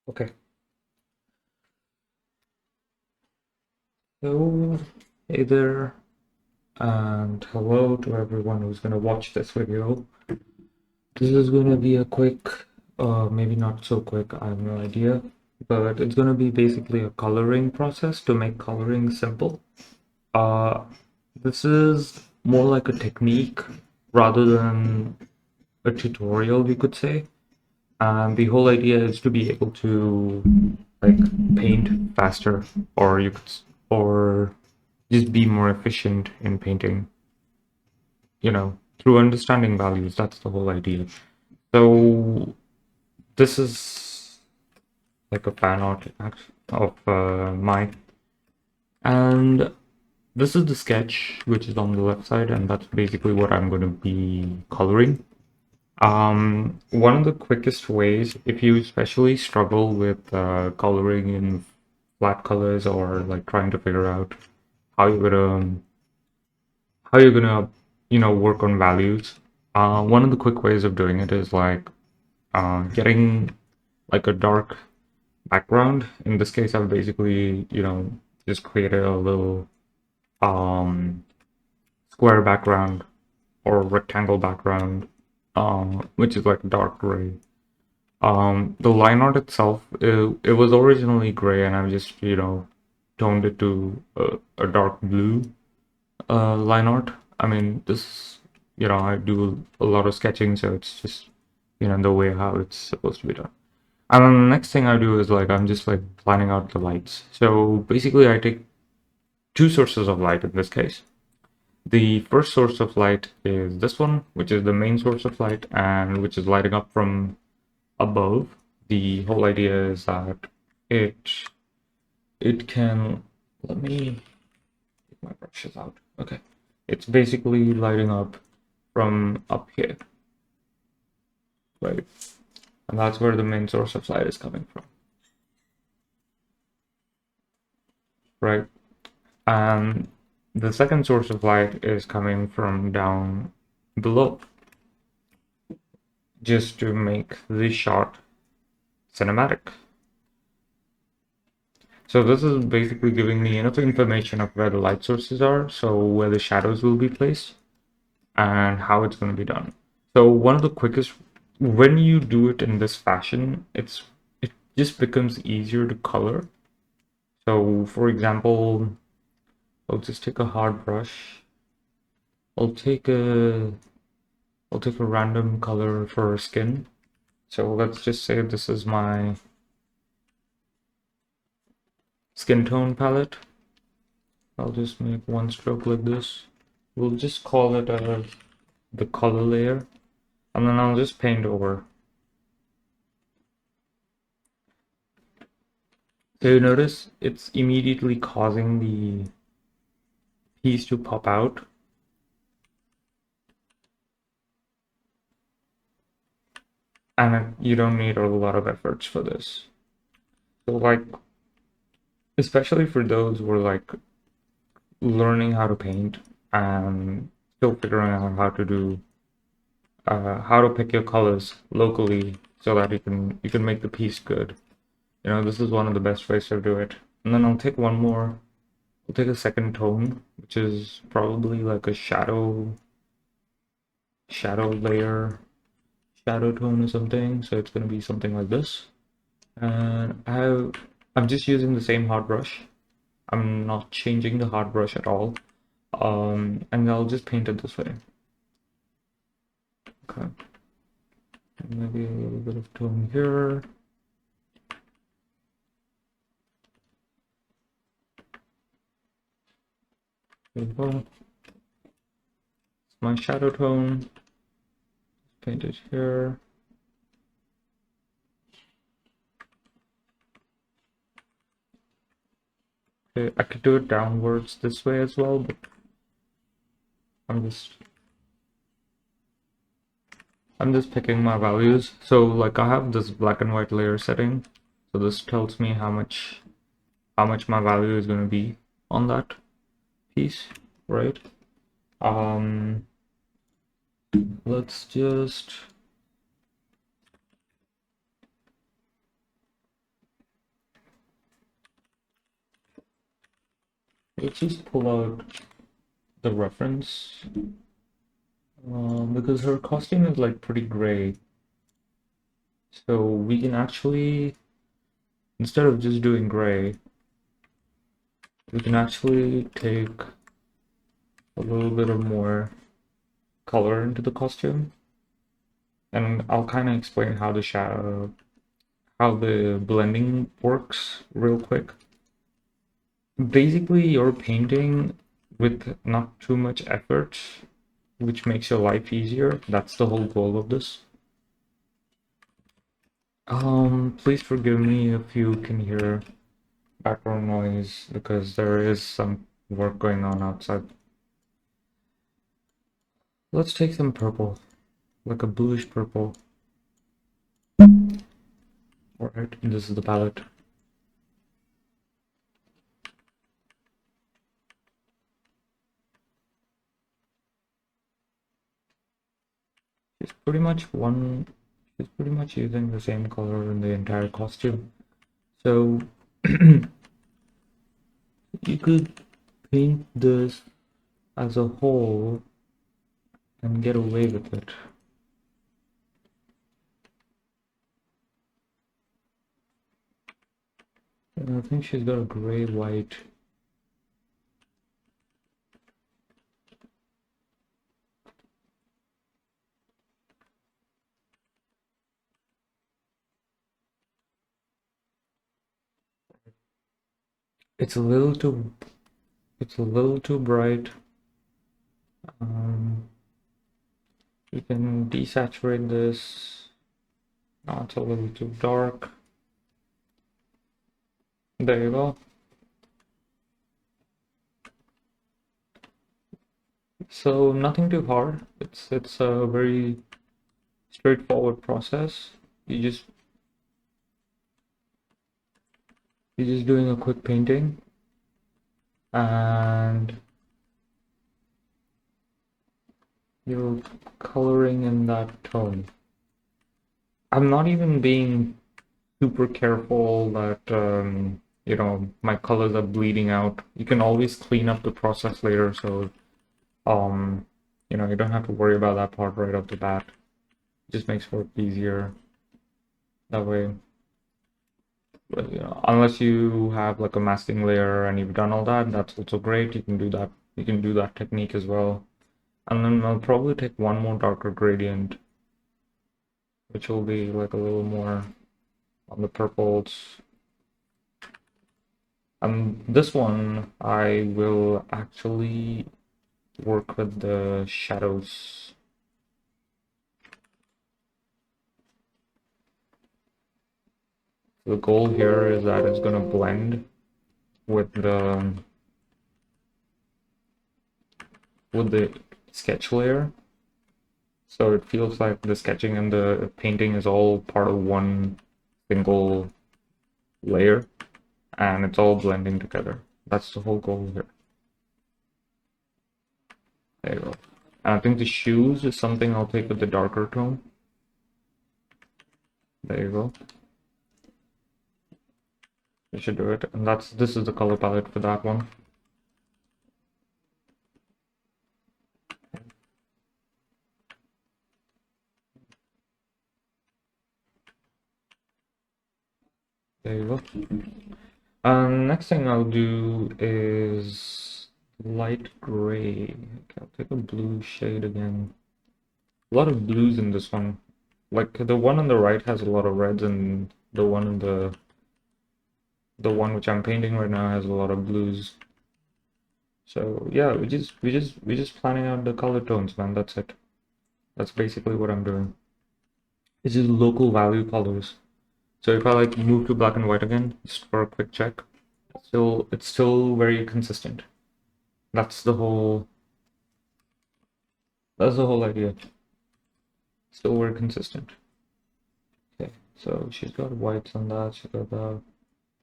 Okay, so hey there, and hello to everyone who's gonna watch this video. This is gonna be a quick, maybe not so quick, I have no idea, but it's gonna be basically a coloring process to make coloring simple. Uh, this is more like a technique rather than a tutorial, you could say. And the whole idea is to be able to like paint faster, or or just be more efficient in painting, through understanding values. That's the whole idea. So this is like a fan art of mine, and this is the sketch which is on the left side, and that's basically what I'm going to be coloring. One of the quickest ways, if you especially struggle with coloring in flat colors, or like trying to figure out how you're gonna how you're gonna work on values, one of the quick ways of doing it is like getting like a dark background. In this case, I've basically just created a little um square background or rectangle background, which is like dark gray. The line art itself, it was originally gray, and I've just toned it to a dark blue line art. I mean, this, I do a lot of sketching, so it's just, the way how it's supposed to be done. And then the next thing I do is like, I'm just like planning out the lights. So basically, I take two sources of light in this case. The first source of light is this one, which is the main source of light, and which is lighting up from above. The whole idea is that it it can, let me take my brushes out. Okay. It's basically lighting up from up here, right? And that's where the main source of light is coming from, right? And the second source of light is coming from down below, just to make this shot cinematic. So this is basically giving me enough information of where the light sources are, so where the shadows will be placed, and how it's going to be done. So one of the quickest, when you do it in this fashion, it just becomes easier to color. So for example, I'll just take a hard brush. I'll take a I'll take a random color for skin. So let's just say this is my skin tone palette. I'll just make one stroke like this. We'll just call it the color layer, and then I'll just paint over. So you notice it's immediately causing the piece to pop out. And you don't need a lot of efforts for this. So like, especially for those who are like learning how to paint and still figuring out how to pick your colors locally so that you can make the piece good. This is one of the best ways to do it. And then I'll take one more. I'll take a second tone, which is probably like a shadow layer, shadow tone or something. So it's gonna be something like this. And I'm just using the same hard brush. I'm not changing the hard brush at all. And I'll just paint it this way. Okay. And maybe a little bit of tone here. There we go. It's my shadow tone. Paint it here. Okay, I could do it downwards this way as well, but I'm just I'm just picking my values. So like I have this black and white layer setting. So this tells me how much my value is going to be on that piece, right? Um, let's just let's just pull out the reference because her costume is like pretty gray. So we can actually, instead of just doing gray, we can actually take a little bit of more color into the costume. And I'll kind of explain how the shadow, how the blending works real quick. Basically, you're painting with not too much effort, which makes your life easier. That's the whole goal of this. Please forgive me if you can hear background noise because there is some work going on outside. Let's take some purple, like a bluish purple. Alright, this is the palette. She's pretty much using the same color in the entire costume. So you could paint this as a whole and get away with it. And I think she's got a gray white. It's a little too bright. We can desaturate this. Now it's a little too dark. There you go. So nothing too hard. It's a very straightforward process. You're just doing a quick painting and you're coloring in that tone. I'm not even being super careful that you know, my colors are bleeding out. You can always clean up the process later, so you know, you don't have to worry about that part right off the bat. It just makes work easier that way. But, you know, unless you have like a masking layer and you've done all that, that's also great. You can do that. You can do that technique as well. And then I'll probably take one more darker gradient, which will be like a little more on the purples. And this one, I will actually work with the shadows. The goal here is that it's going to blend with the sketch layer. So it feels like the sketching and the painting is all part of one single layer and it's all blending together. That's the whole goal here. There you go. And I think the shoes is something I'll take with the darker tone. There you go. You should do it. And this is the color palette for that one. There you go. Next thing I'll do is light gray. Okay, I'll take a blue shade again. A lot of blues in this one. Like the one on the right has a lot of reds, and the one in the one which I'm painting right now has a lot of blues. So yeah, we just planning out the color tones, man. That's it. That's basically what I'm doing. It's just local value colors. So if I like move to black and white again, just for a quick check, it's still very consistent. That's the whole idea. Still very consistent. Okay, so she's got whites on that, she's got that.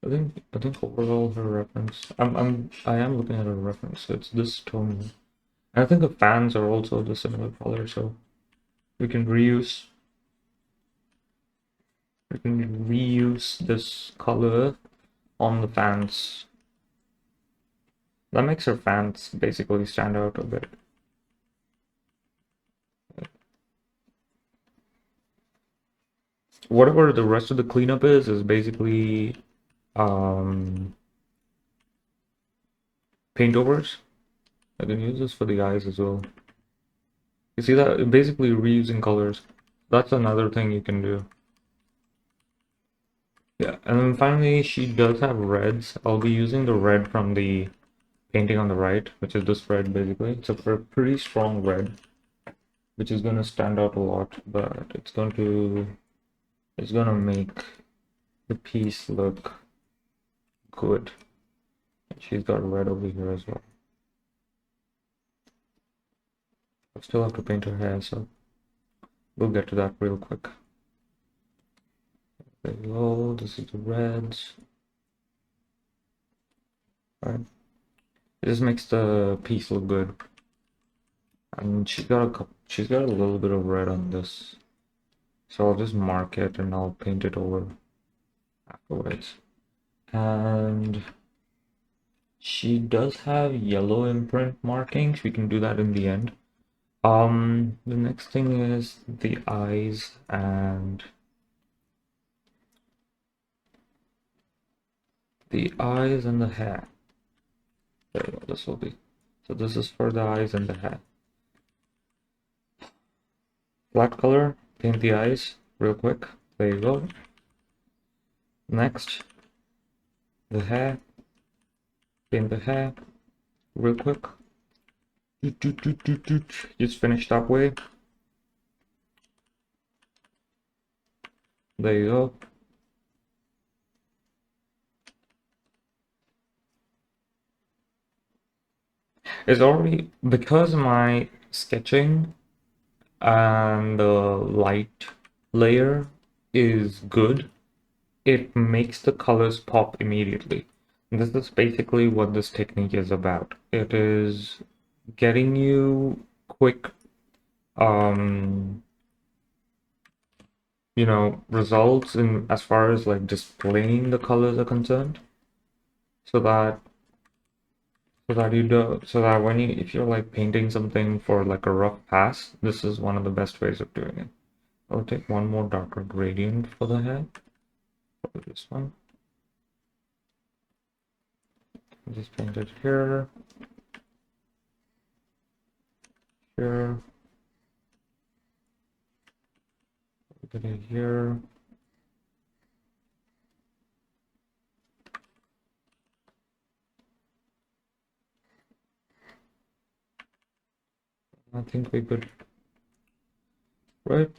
I think overall her reference, I am looking at her reference, so it's this tone. And I think the fans are also the similar color, so we can reuse this color on the fans. That makes her fans basically stand out a bit. Whatever the rest of the cleanup is basically um, paint overs. I can use this for the eyes as well. You see that? Basically reusing colors. That's another thing you can do. Yeah, and then finally she does have reds. I'll be using the red from the painting on the right, which is this red basically. It's a pretty strong red, which is gonna stand out a lot, but it's gonna make the piece look good. She's got red over here as well. I still have to paint her hair, so we'll get to that real quick. There you go. This is the reds. Alright. It just makes the piece look good. And she's got a little bit of red on this. So I'll just mark it and I'll paint it over afterwards. And she does have yellow imprint markings. We can do that in the end. The next thing is the eyes and the hair. There you go, this will be. So this is for the eyes and the hair. Flat color, paint the eyes real quick. There you go. Next, the hair. Paint the hair real quick. Just finish that way. There you go. It's already, because my sketching and the light layer is good, it makes the colors pop immediately. And this is basically what this technique is about. It is getting you quick you know, results in as far as like displaying the colors are concerned, so that when you, if you're like painting something for like a rough pass, this is one of the best ways of doing it. I'll take one more darker gradient for the head. Probably this one. Just paint it here, here, put it here. I think we're good. Right?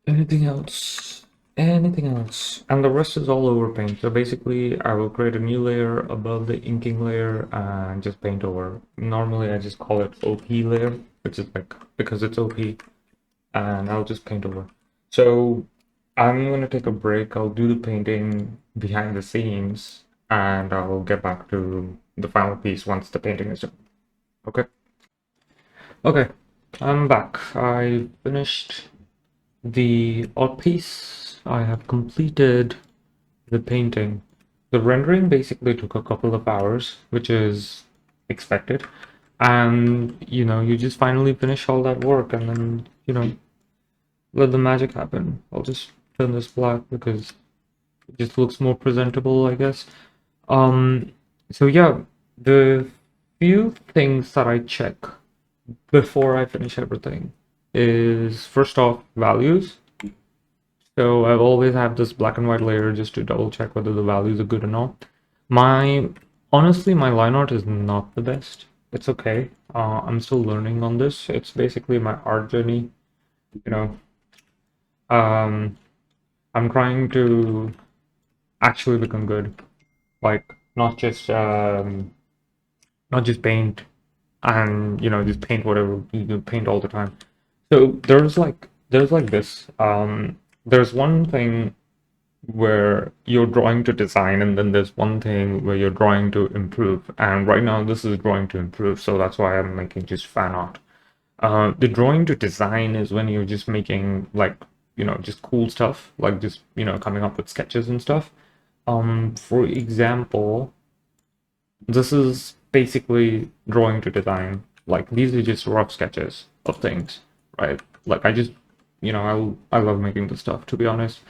Anything else? Anything else? And the rest is all over paint. So basically, I will create a new layer above the inking layer and just paint over. Normally, I just call it OP layer, which is like, because it's OP, and I'll just paint over. So I'm gonna take a break. I'll do the painting behind the scenes, and I'll get back to the final piece once the painting is done. Okay? Okay, I'm back. I finished the art piece. I have completed the painting. The rendering basically took a couple of hours, which is expected. And, you know, you just finally finish all that work and then, you know, let the magic happen. I'll just turn this black because it just looks more presentable, I guess. So yeah, the few things that I check before I finish everything is, first off, values. So I've always had this black and white layer just to double check whether the values are good or not. Honestly, my line art is not the best. It's okay. I'm still learning on this. It's basically my art journey, you know. Um, I'm trying to actually become good, like not just paint and, you know, just paint whatever you can paint all the time. So there's like this. There's one thing where you're drawing to design, and then there's one thing where you're drawing to improve. And right now, this is drawing to improve, so that's why I'm making just fan art. The drawing to design is when you're just making, like, you know, just cool stuff, like just, you know, coming up with sketches and stuff. For example, this is basically drawing to design. Like these are just rough sketches of things, right? Like I just, I love making this stuff, to be honest.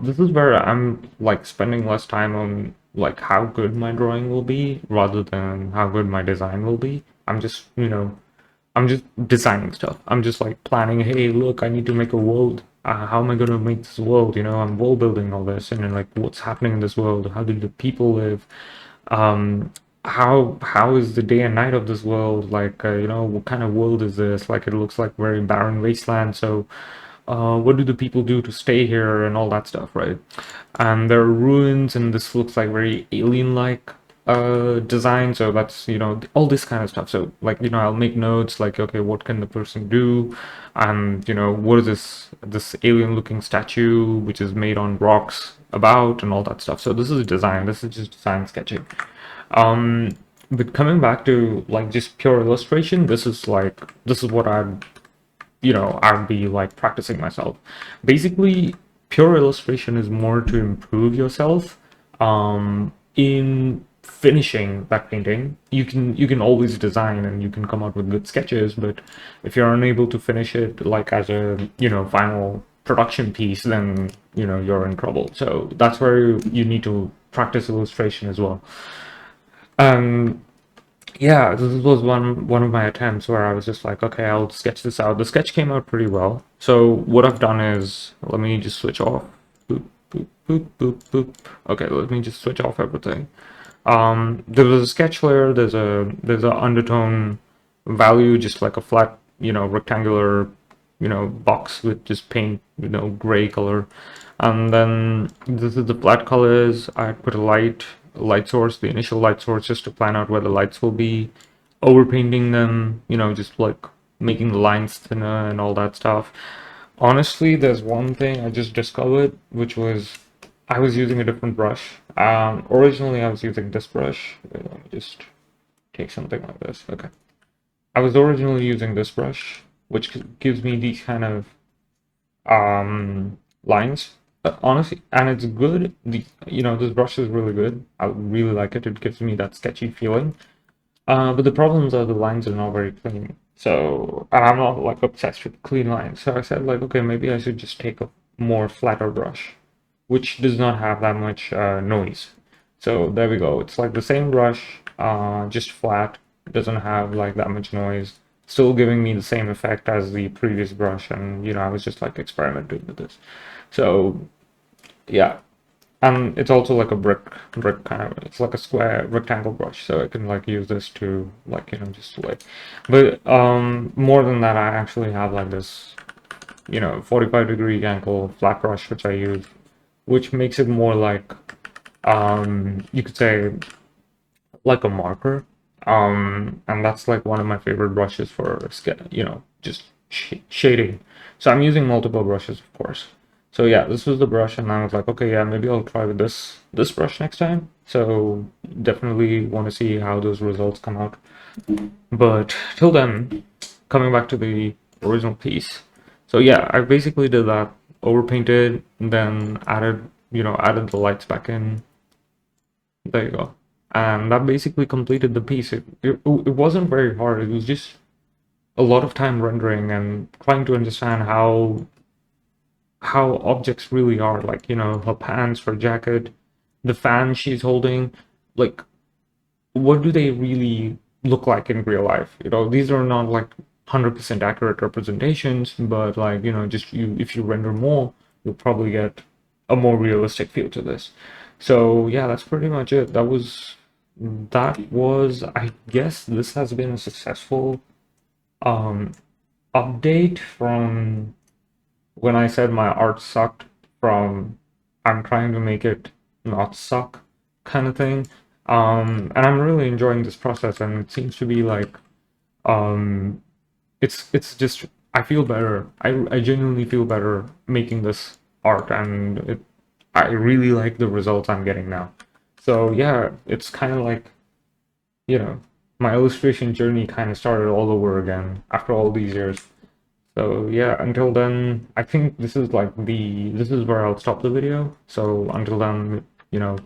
This is where I'm like spending less time on like how good my drawing will be rather than how good my design will be. I'm just designing stuff. I'm just like planning, hey, look, I need to make a world. How am I going to make this world? I'm world building all this, and then like what's happening in this world? How do the people live? Um, how is the day and night of this world? Like, what kind of world is this? Like, it looks like very barren wasteland. So, what do the people do to stay here and all that stuff, right? And there are ruins, and this looks like very alien-like design. So that's all this kind of stuff. So like I'll make notes like, okay, what can the person do, and what is this alien-looking statue which is made on rocks about, and all that stuff. So this is design. This is just design sketching. Um, but coming back to like just pure illustration, this is what I'd be like practicing myself. Basically, pure illustration is more to improve yourself in finishing that painting. You can always design and you can come out with good sketches, but if you're unable to finish it like as a, final production piece, then you're in trouble. So that's where you need to practice illustration as well. Um, yeah, this was one of my attempts where I was just like, okay, I'll sketch this out. The sketch came out pretty well. So what I've done is, let me just switch off. Boop, boop, boop, boop, boop. Okay, let me just switch off everything. There was a sketch layer. There's a undertone value, just like a flat, rectangular, box with just paint, gray color. And then this is the flat colors. I put a light source, the initial light source, just to plan out where the lights will be, overpainting them, just like making the lines thinner and all that stuff. Honestly, there's one thing I just discovered, which was I was using a different brush. Originally I was using this brush. Wait, let me just take something like this. Okay. I was originally using this brush, which gives me these kind of lines. Honestly, and it's good. This brush is really good. I really like it. It gives me that sketchy feeling. But the problems are the lines are not very clean. So, and I'm not like obsessed with clean lines. So I said like, okay, maybe I should just take a more flatter brush, which does not have that much noise. So there we go. It's like the same brush, just flat. It doesn't have like that much noise. Still giving me the same effect as the previous brush, and I was just like experimenting with this. So yeah, and it's also like a brick kind of. It's like a square rectangle brush, so I can like use this to like just like. But more than that, I actually have like this 45-degree angle flat brush which I use, which makes it more like you could say like a marker. And that's like one of my favorite brushes for just shading. So I'm using multiple brushes, of course. So yeah, this was the brush, and I was like, okay, yeah, maybe I'll try with this brush next time. So definitely want to see how those results come out. But till then, coming back to the original piece. So yeah, I basically did that, overpainted, then added the lights back in. There you go. And that basically completed the piece. It wasn't very hard. It was just a lot of time rendering and trying to understand how objects really are. Like, her pants, her jacket, the fan she's holding, like what do they really look like in real life? These are not like 100% accurate representations, but like, just if you render more, you'll probably get a more realistic feel to this. So yeah, that's pretty much it. That was, I guess this has been a successful um update from when I said my art sucked, from I'm trying to make it not suck kind of thing. And I'm really enjoying this process, and it seems to be like um it's just I feel better. I genuinely feel better making this art, and I really like the results I'm getting now. So yeah, it's kind of like, you know, my illustration journey kind of started all over again after all these years. So yeah, until then, I think this is where I'll stop the video. So until then,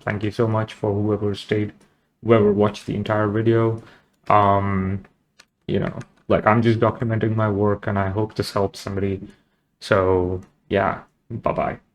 thank you so much for whoever stayed whoever watched the entire video. You know, like I'm just documenting my work, and I hope this helps somebody. So yeah, bye bye.